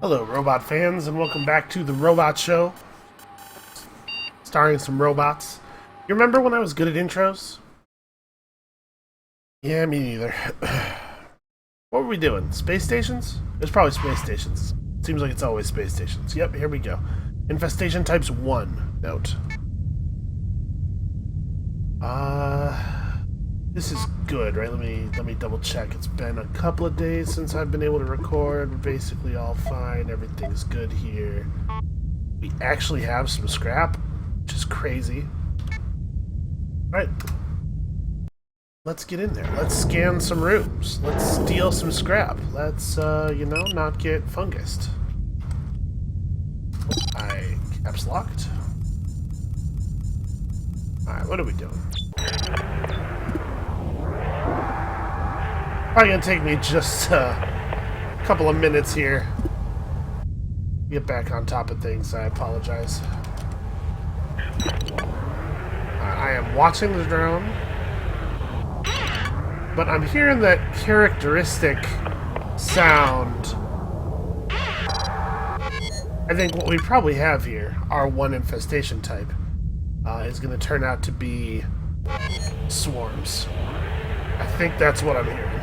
Hello, robot fans, and welcome back to the Robot Show, starring some robots. You remember when I was good at intros? Yeah, me neither. What were we doing? Space stations? It's probably space stations. Seems like it's always space stations. Yep, here we go. Infestation types 1. Note. This is good, right? Let me double check. It's been a couple of days since I've been able to record. We're basically all fine. Everything's good here. We actually have some scrap, which is crazy. Alright. Let's get in there. Let's scan some rooms. Let's steal some scrap. Let's, not get fungused. Caps locked. Alright, what are we doing? Probably gonna take me just a couple of minutes here. Get back on top of things. I apologize. I am watching the drone, but I'm hearing that characteristic sound. I think what we probably have here, our one infestation type, is going to turn out to be swarms. I think that's what I'm hearing.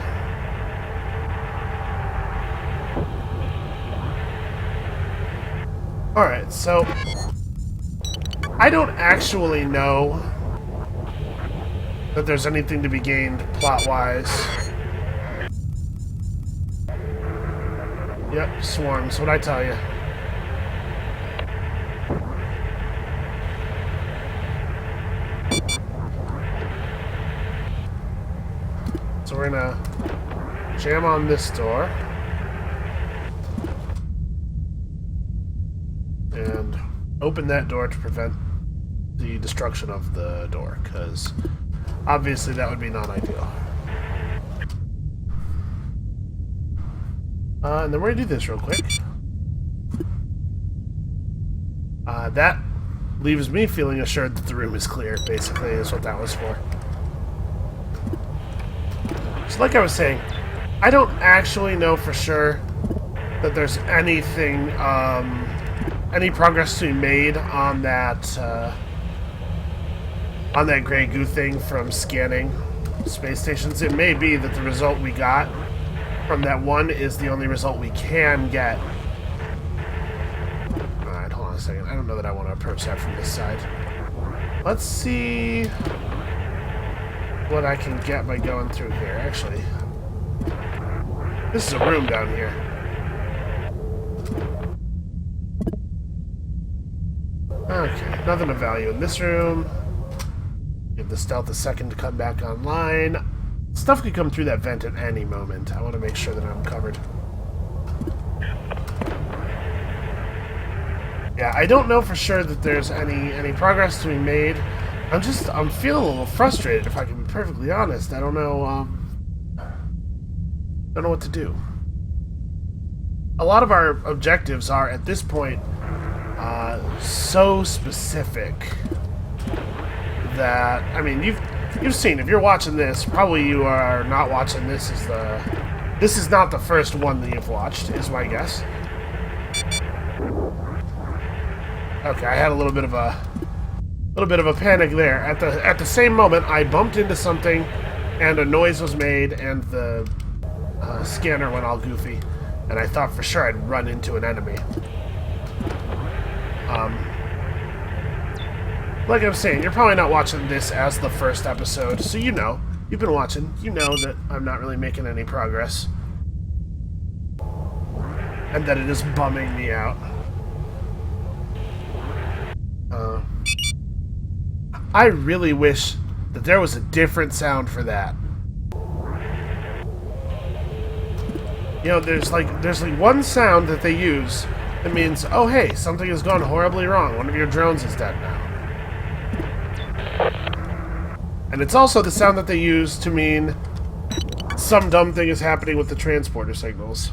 Alright, so I don't actually know that there's anything to be gained plot-wise. Yep, swarms, what'd I tell you? So we're gonna jam on this door. And open that door to prevent the destruction of the door, because obviously that would be not ideal. And then we're gonna do this real quick. That leaves me feeling assured that the room is clear, basically, is what that was for. So like I was saying, I don't actually know for sure that there's anything, any progress to be made on that gray goo thing from scanning space stations. It may be that the result we got from that one is the only result we can get. Alright, hold on a second. I don't know that I want to approach that from this side. Let's see what I can get by going through here. Actually, this is a room down here. Okay, nothing of value in this room. Give the stealth a second to come back online. Stuff could come through that vent at any moment. I want to make sure that I'm covered. Yeah, I don't know for sure that there's any progress to be made. I'm feeling a little frustrated, if I can be perfectly honest. I don't know what to do. A lot of our objectives are, at this point, so specific that, I mean, you've seen, if you're watching this, probably you are not watching this this is not the first one that you've watched, is my guess. Okay, I had a little bit of a panic there. At the same moment, I bumped into something, and a noise was made, and the scanner went all goofy, and I thought for sure I'd run into an enemy. Like I was saying, you're probably not watching this as the first episode, so you know. You've been watching. You know that I'm not really making any progress. And that it is bumming me out. I really wish that there was a different sound for that. You know, there's like one sound that they use that means, oh hey, something has gone horribly wrong. One of your drones is dead now. And it's also the sound that they use to mean some dumb thing is happening with the transporter signals.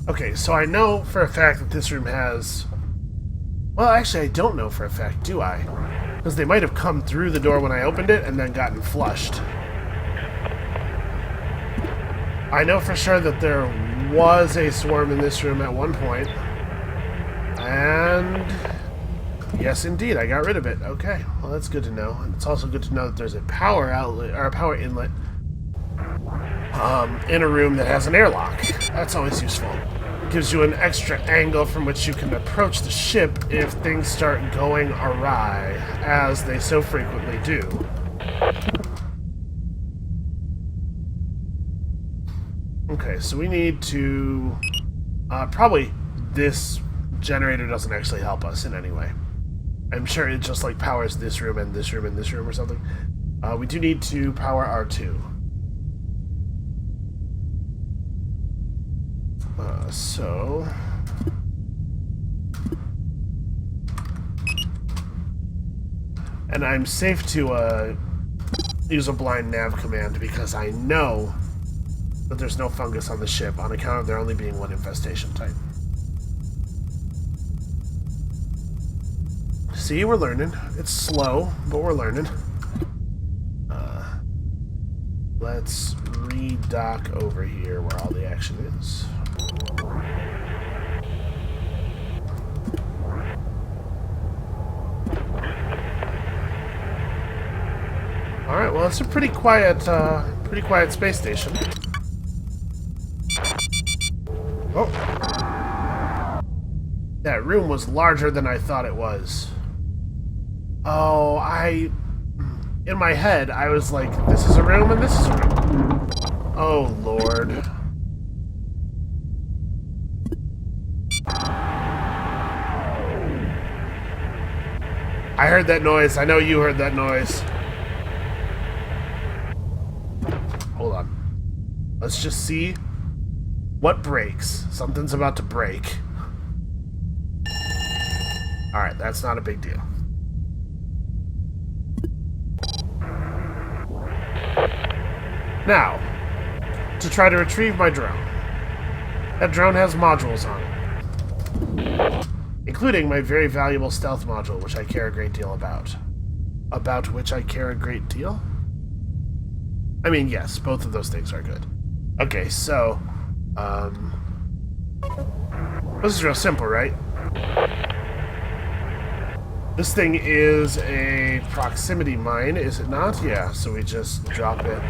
Okay, so I know for a fact that this room has... Well, actually, I don't know for a fact, do I? Because they might have come through the door when I opened it and then gotten flushed. I know for sure that there was a swarm in this room at one point. And yes, indeed, I got rid of it. Okay, well, that's good to know. And it's also good to know that there's a power outlet or a power inlet in a room that has an airlock. That's always useful. It gives you an extra angle from which you can approach the ship if things start going awry, as they so frequently do. Okay, so we need to... probably this generator doesn't actually help us in any way. I'm sure it just like powers this room and this room and this room or something. We do need to power R2. So... And I'm safe to use a blind nav command because I know that there's no fungus on the ship on account of there only being one infestation type. See, we're learning. It's slow, but we're learning. Let's re-dock over here where all the action is. Alright, well, it's a pretty quiet space station. Oh! That room was larger than I thought it was. Oh, in my head, I was like, this is a room and this is a room. Oh, Lord. I heard that noise. I know you heard that noise. Hold on. Let's just see what breaks. Something's about to break. Alright, that's not a big deal. Now, to try to retrieve my drone. That drone has modules on it. Including my very valuable stealth module, which I care a great deal about. About which I care a great deal? I mean, yes, both of those things are good. Okay, so, this is real simple, right? This thing is a proximity mine, is it not? Yeah, so we just drop it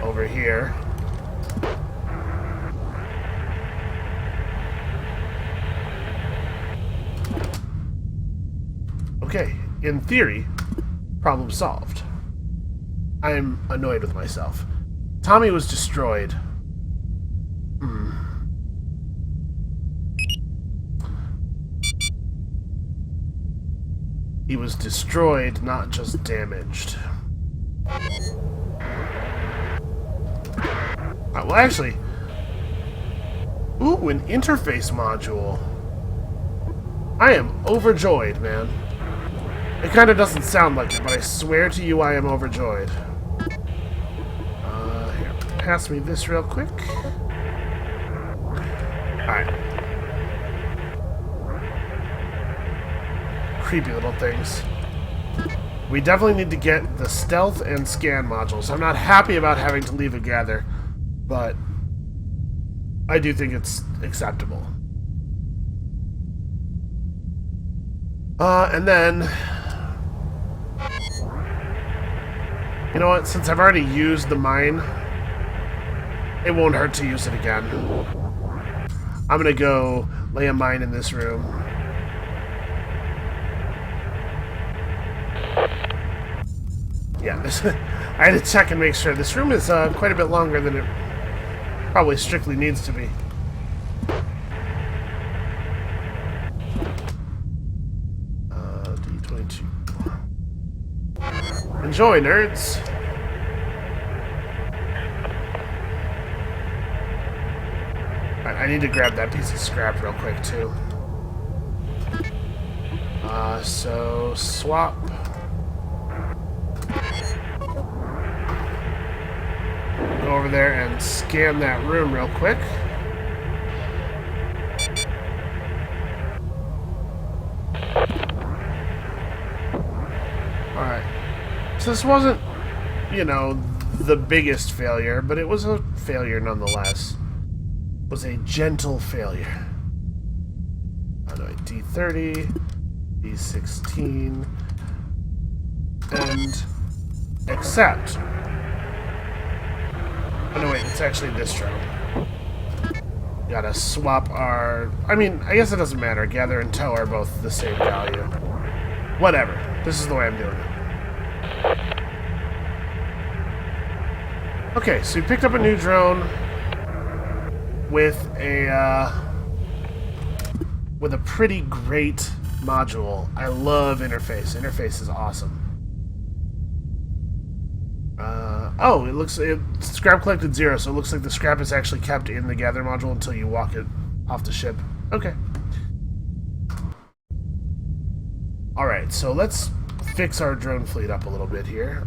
over here. Okay, in theory, problem solved. I'm annoyed with myself. Tommy was destroyed. He was destroyed, not just damaged. Well, actually... Ooh, an interface module. I am overjoyed, man. It kind of doesn't sound like it, but I swear to you I am overjoyed. Here, pass me this real quick. Alright. Creepy little things. We definitely need to get the stealth and scan modules. I'm not happy about having to leave a gather, but I do think it's acceptable. And then... You know what? Since I've already used the mine, it won't hurt to use it again. I'm gonna go lay a mine in this room. Yeah, I had to check and make sure. This room is quite a bit longer than it probably strictly needs to be. D22. Enjoy, nerds! Alright, I need to grab that piece of scrap real quick, too. So, swap. Go over there and scan that room real quick. Alright. So this wasn't, you know, the biggest failure, but it was a failure nonetheless. It was a gentle failure. Oh no, D30, D16, and accept. Oh no, wait, it's actually this drone. Gotta swap our... I mean, I guess it doesn't matter. Gather and tow are both the same value. Whatever. This is the way I'm doing it. Okay, so we picked up a new drone with a pretty great module. I love interface. Interface is awesome. Oh, it looks... scrap collected 0, so it looks like the scrap is actually kept in the gather module until you walk it off the ship. Okay. Alright, so let's fix our drone fleet up a little bit here.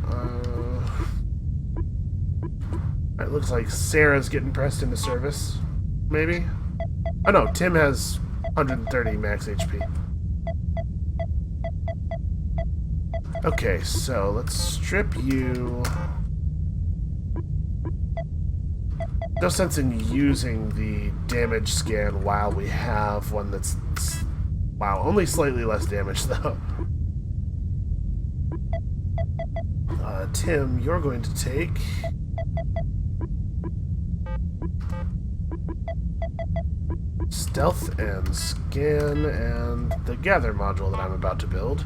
It looks like Sarah's getting pressed into service. Maybe? Oh no, Tim has 130 max HP. Okay, so let's strip you... No sense in using the damage scan while we have one that's... Wow, only slightly less damage, though. Tim, you're going to take... Stealth and scan and the gather module that I'm about to build.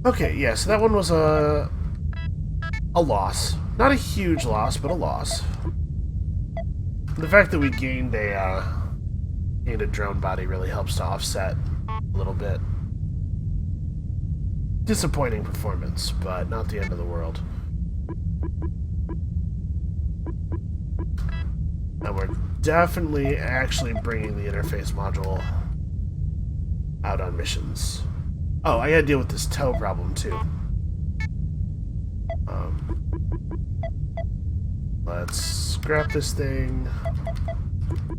Okay, yeah, so that one was a loss. Not a huge loss, but a loss. The fact that we gained a drone body really helps to offset a little bit. Disappointing performance, but not the end of the world. And we're definitely actually bringing the interface module out on missions. Oh, I gotta deal with this tow problem, too. Let's scrap this thing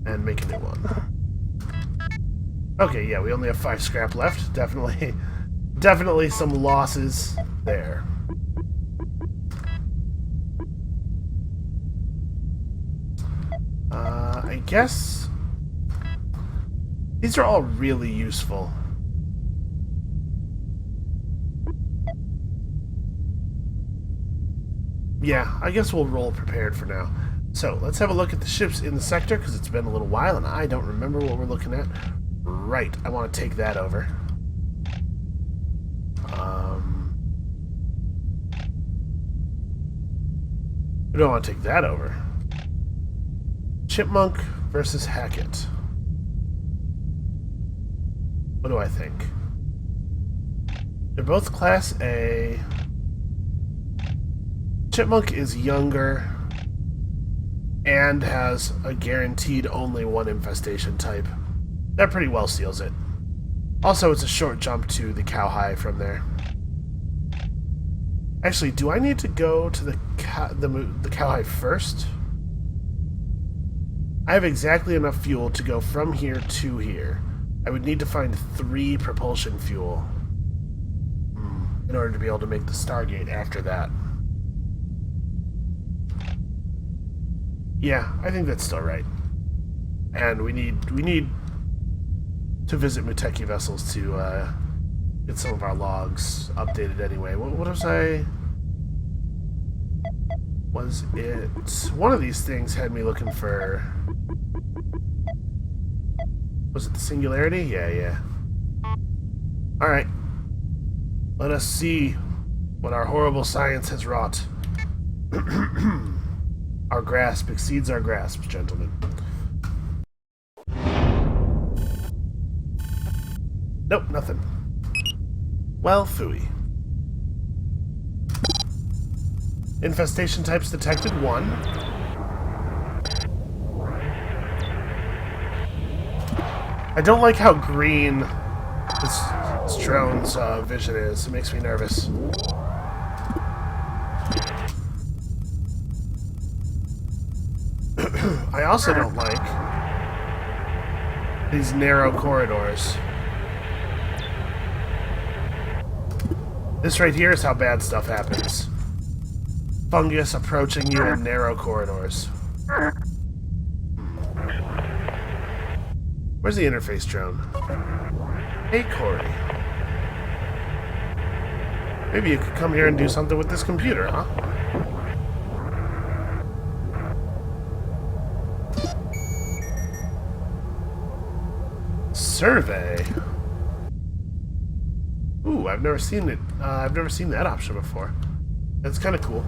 and make a new one. Okay, yeah, we only have 5 scrap left. Definitely some losses there. I guess these are all really useful. Yeah, I guess we'll roll prepared for now. So, let's have a look at the ships in the sector, because it's been a little while and I don't remember what we're looking at. Right, I want to take that over. I don't want to take that over. Chipmunk versus Hackett. What do I think? They're both Class A. Chipmunk is younger and has a guaranteed only one infestation type. That pretty well seals it. Also, it's a short jump to the Cowhigh from there. Actually, do I need to go to the Cowhigh first? I have exactly enough fuel to go from here to here. I would need to find 3 propulsion fuel in order to be able to make the Stargate after that. Yeah, I think that's still right. And we need to visit Muteki vessels to get some of our logs updated anyway. What was I... Was it... One of these things had me looking for... Was it the Singularity? Yeah. Alright. Let us see what our horrible science has wrought. Our grasp exceeds our grasp, gentlemen. Nope, nothing. Well, phooey. Infestation types detected 1. I don't like how green this drone's vision is. It makes me nervous. I also don't like these narrow corridors. This right here is how bad stuff happens. Fungus approaching you in narrow corridors. Where's the interface drone? Hey, Corey. Maybe you could come here and do something with this computer, huh? Survey. Ooh, I've never seen it. I've never seen that option before. That's kind of cool.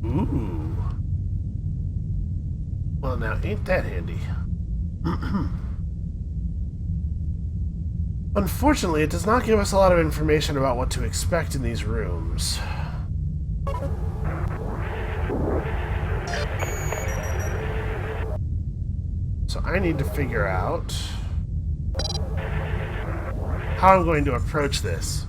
Ooh. Well, now, ain't that handy? Unfortunately, it does not give us a lot of information about what to expect in these rooms. So I need to figure out how I'm going to approach this.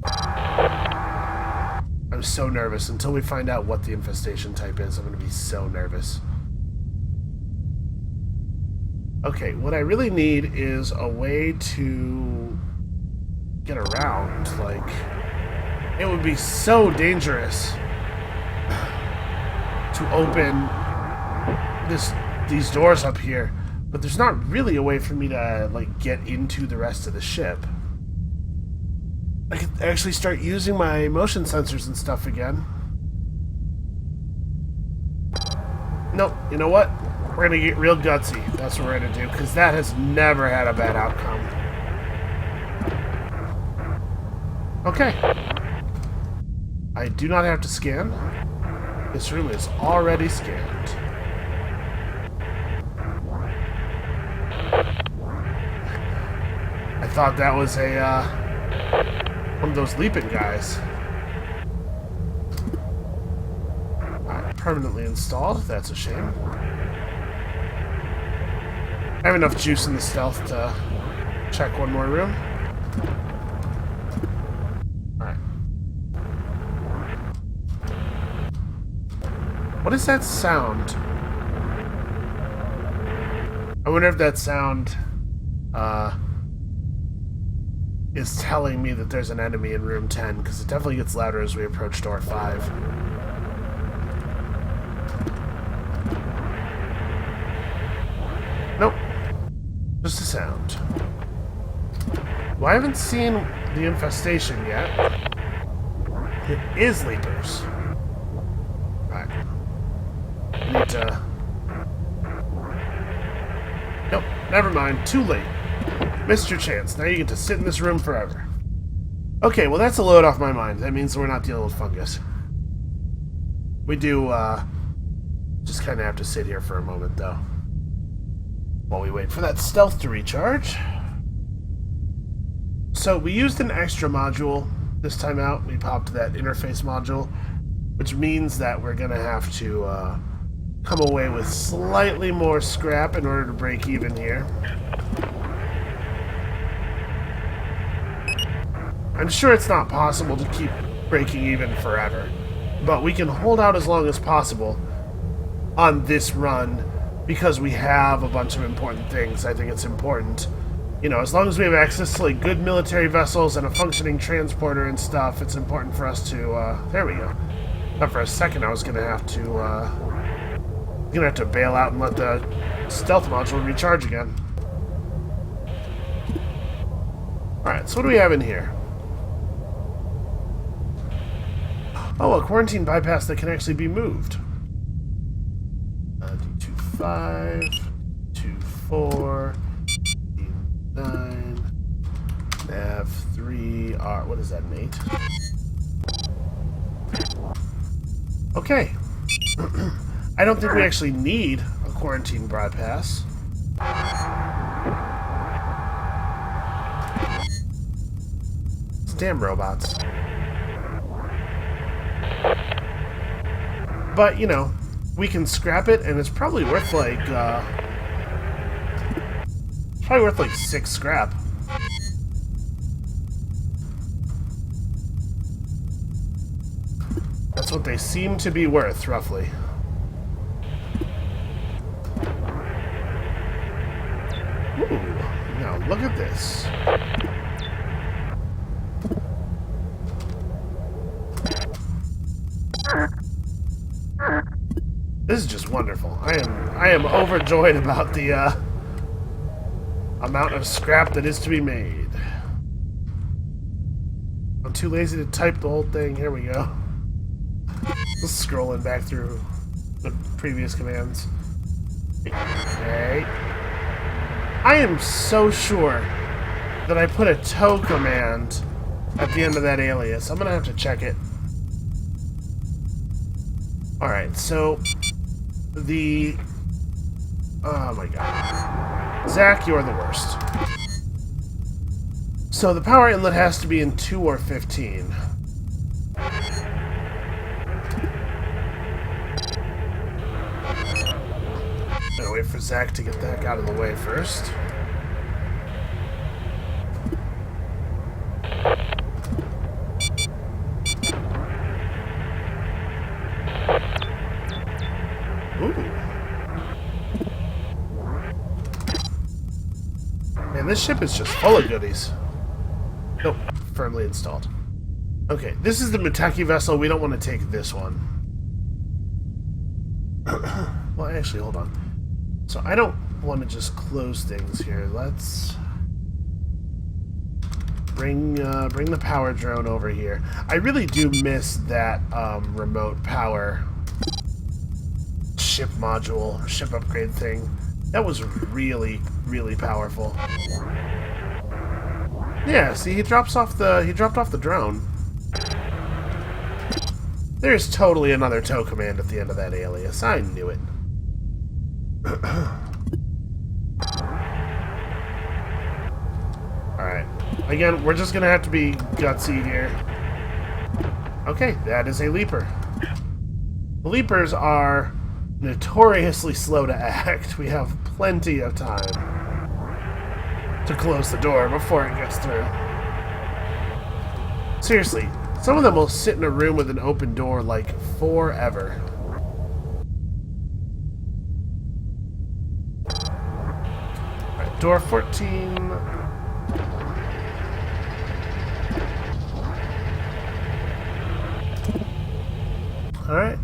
I'm so nervous. Until we find out what the infestation type is, I'm going to be so nervous. Okay, what I really need is a way to get around. Like, it would be so dangerous to open these doors up here, but there's not really a way for me to, like, get into the rest of the ship. I could actually start using my motion sensors and stuff again. Nope, you know what? We're gonna get real gutsy. That's what we're gonna do, because that has never had a bad outcome. Okay. I do not have to scan. This room is already scanned. I thought that was a, one of those leaping guys. Alright, permanently installed. That's a shame. I have enough juice in the stealth to check one more room. Alright. What is that sound? I wonder if that sound is telling me that there's an enemy in room 10, because it definitely gets louder as we approach door 5. Nope. Just a sound. Well, I haven't seen the infestation yet. It is leapers. Alright. Need to... Nope, never mind. Too late. Missed your chance. Now you get to sit in this room forever. Okay, well that's a load off my mind. That means we're not dealing with fungus. We do, just kind of have to sit here for a moment, though. While we wait for that stealth to recharge. So we used an extra module this time out. We popped that interface module, which means that we're going to have to come away with slightly more scrap in order to break even here. I'm sure it's not possible to keep breaking even forever, but we can hold out as long as possible on this run because we have a bunch of important things. I think it's important. You know, as long as we have access to like good military vessels and a functioning transporter and stuff, it's important for us to, there we go. But for a second I was gonna have to bail out and let the stealth module recharge again. Alright, so what do we have in here? Oh, a quarantine bypass that can actually be moved. D25, D24, D9, Nav 3, R. What is that, an 8? Okay. I don't think we actually need a quarantine bypass. These damn robots. But, you know, we can scrap it, and it's probably worth like, probably worth like 6 scrap. That's what they seem to be worth, roughly. look at this. This is just wonderful. I am overjoyed about the amount of scrap that is to be made. I'm too lazy to type the whole thing. Here we go. Just scrolling back through the previous commands. Okay. I am so sure that I put a tow command at the end of that alias. I'm gonna have to check it. Alright, so the... Oh my god. Zach, you're the worst. So the power inlet has to be in 2 or 15. Gonna wait for Zach to get that out of the way first. Ooh. Man, this ship is just full of goodies. Nope, firmly installed. Okay, this is the Muteki vessel. We don't want to take this one. Well, actually, hold on. So I don't want to just close things here. Let's bring the power drone over here. I really do miss that remote power ship module, ship upgrade thing. That was really, really powerful. Yeah, see, he dropped off the drone. There's totally another tow command at the end of that alias. I knew it. Alright. Again, we're just gonna have to be gutsy here. Okay, that is a leaper. The leapers are notoriously slow to act. We have plenty of time to close the door before it gets through. Seriously, some of them will sit in a room with an open door like forever. Alright, door 14. Alright.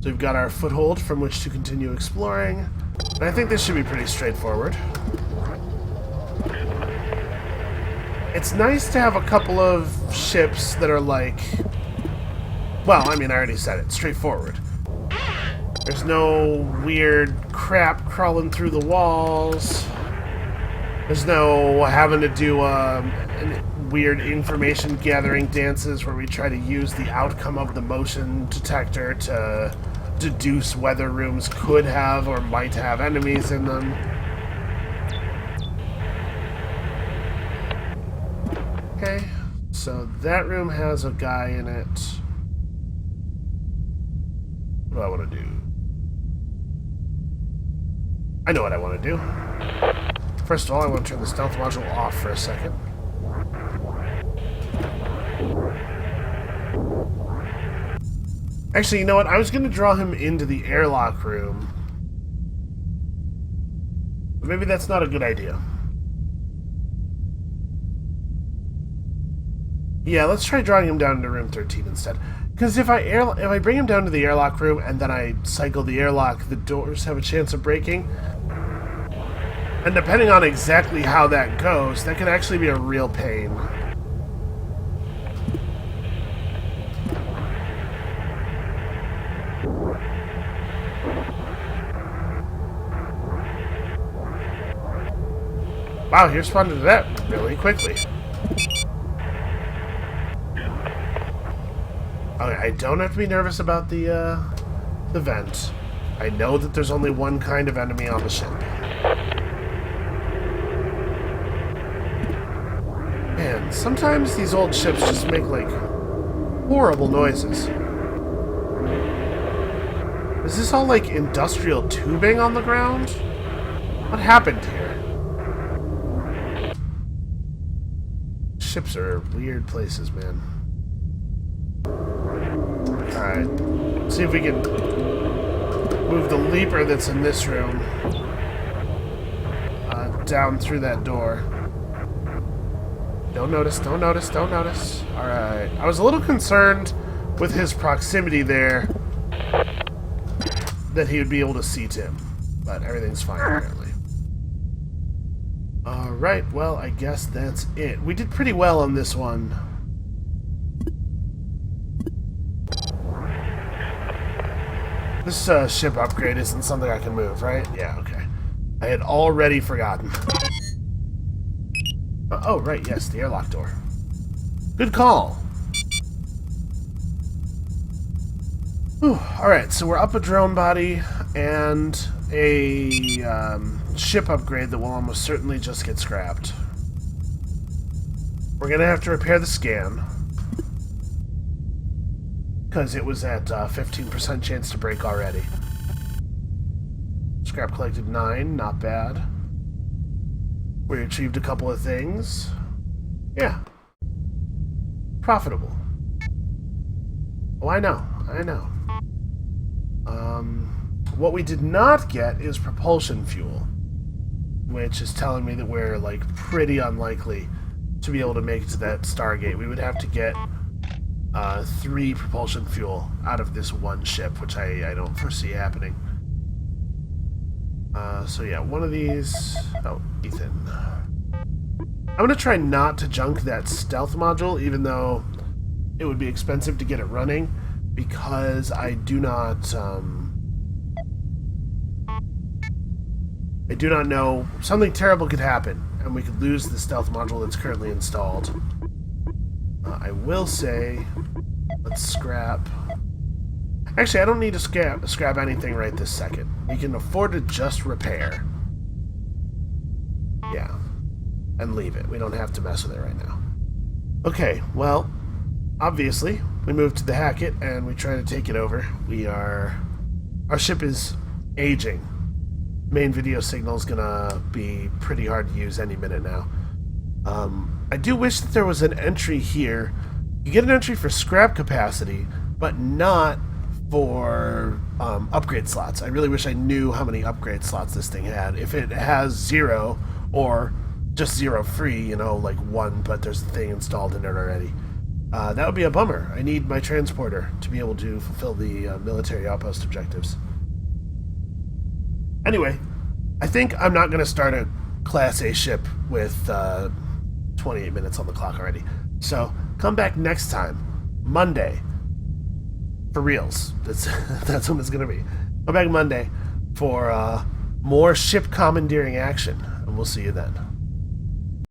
So we've got our foothold from which to continue exploring. And I think this should be pretty straightforward. It's nice to have a couple of ships that are like... Well, I mean, I already said it. Straightforward. There's no weird crap crawling through the walls. There's no having to do weird information gathering dances where we try to use the outcome of the motion detector to deduce whether rooms could have or might have enemies in them. Okay, so that room has a guy in it. What do I want to do? I know what I want to do. First of all, I want to turn the stealth module off for a second. Actually, you know what? I was going to draw him into the airlock room. But maybe that's not a good idea. Yeah, let's try drawing him down into room 13 instead. Because if I bring him down to the airlock room and then I cycle the airlock, the doors have a chance of breaking. And depending on exactly how that goes, that can actually be a real pain. Wow, he responded to that really quickly. Okay, I don't have to be nervous about the vent. I know that there's only one kind of enemy on the ship. Man, sometimes these old ships just make, like, horrible noises. Is this all, like, industrial tubing on the ground? What happened here? Ships are weird places, man. Alright. See if we can move the leaper that's in this room down through that door. Don't notice, don't notice, don't notice. Alright. I was a little concerned with his proximity there that he would be able to see Tim. But everything's fine, apparently. Alright, well, I guess that's it. We did pretty well on this one. This ship upgrade isn't something I can move, right? Yeah, okay. I had already forgotten. Oh, right, yes, the airlock door. Good call. Alright, so we're up a drone body and a ship upgrade that will almost certainly just get scrapped. We're going to have to repair the scan, because it was at 15% chance to break already. Scrap collected 9, not bad. We achieved a couple of things. Yeah. Profitable. Oh, I know. I know. What we did not get is propulsion fuel, which is telling me that we're, like, pretty unlikely to be able to make it to that Stargate. We would have to get 3 propulsion fuel out of this one ship, which I don't foresee happening. So yeah, one of these... Oh, Ethan. I'm going to try not to junk that stealth module, even though it would be expensive to get it running, because I do not know. Something terrible could happen, and we could lose the stealth module that's currently installed. I will say, let's scrap... Actually, I don't need to scrap anything right this second. We can afford to just repair. Yeah. And leave it. We don't have to mess with it right now. Okay, well, obviously, we move to the Hackett, and we try to take it over. Our ship is aging. Main video signal is gonna be pretty hard to use any minute now. I do wish that there was an entry here. You get an entry for scrap capacity, but not for upgrade slots. I really wish I knew how many upgrade slots this thing had. If it has 0, or just 0 free, you know, like 1, but there's a thing installed in it already. That would be a bummer. I need my transporter to be able to fulfill the military outpost objectives. Anyway, I think I'm not going to start a Class A ship with 28 minutes on the clock already. So, come back next time, Monday, for reals. That's when it's going to be. Come back Monday for more ship commandeering action, and we'll see you then.